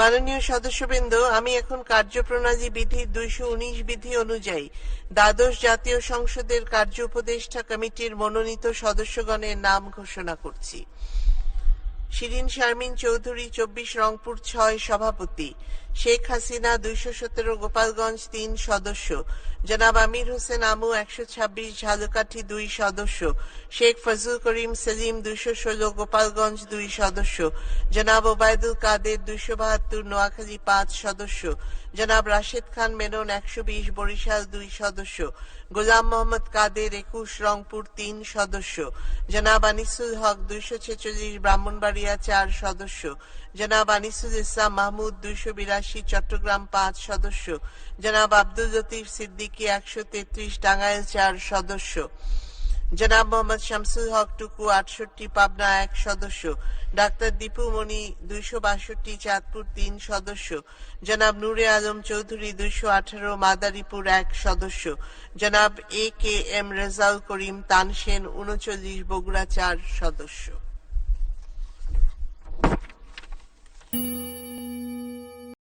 মাননীয় সদস্যবৃন্দ, আমি এখন কার্যপ্রণালী বিধির 219 বিধি অনুযায়ী দ্বাদশ জাতীয় সংসদের কার্য উপদেষ্টা কমিটির মনোনীত সদস্যগণের নাম ঘোষণা করছি। শিরিন শারমিন চৌধুরী 24 রংপুর 6 সভাপতি, শেখ হাসিনা 217 গোপালগঞ্জ 3 সদস্য, জনাব আমির হোসেন আমু 126 ঝালকাঠি 2 সদস্য, শেখ ফজল করিম সেলিম 216 গোপালগঞ্জ 2 সদস্য, জনাব ওবায়দুল কাদের 272 নোয়াখালী 5 সদস্য, জনাব রাশেদ খান মেনন 120 বরিশাল 2 সদস্য, গোলাম মোহাম্মদ কাদের 21 রংপুর 3 সদস্য, জনাব আনিসুল হক 246 ব্রাহ্মণবাড়িয়া 4 সদস্য, জনাব আনিসুল ইসলাম মাহমুদ 282 চট্টগ্রাম 5 সদস্য, জনাব আব্দুল লতিফ সিদ্দিকী 133 টাঙ্গাইল 4 সদস্য, জনাব মোহাম্মদ শামসুল হক টুকু 68 পাবনা 1 সদস্য, ডাক্তার দীপু মনি 262 চাঁদপুর 3 সদস্য, জনাব নূরে আলম চৌধুরী 218 মাদারীপুর 1 সদস্য, জনাব এ কে এম রেজাউল করিম তানসেন 39 বগুড়া 4 সদস্য।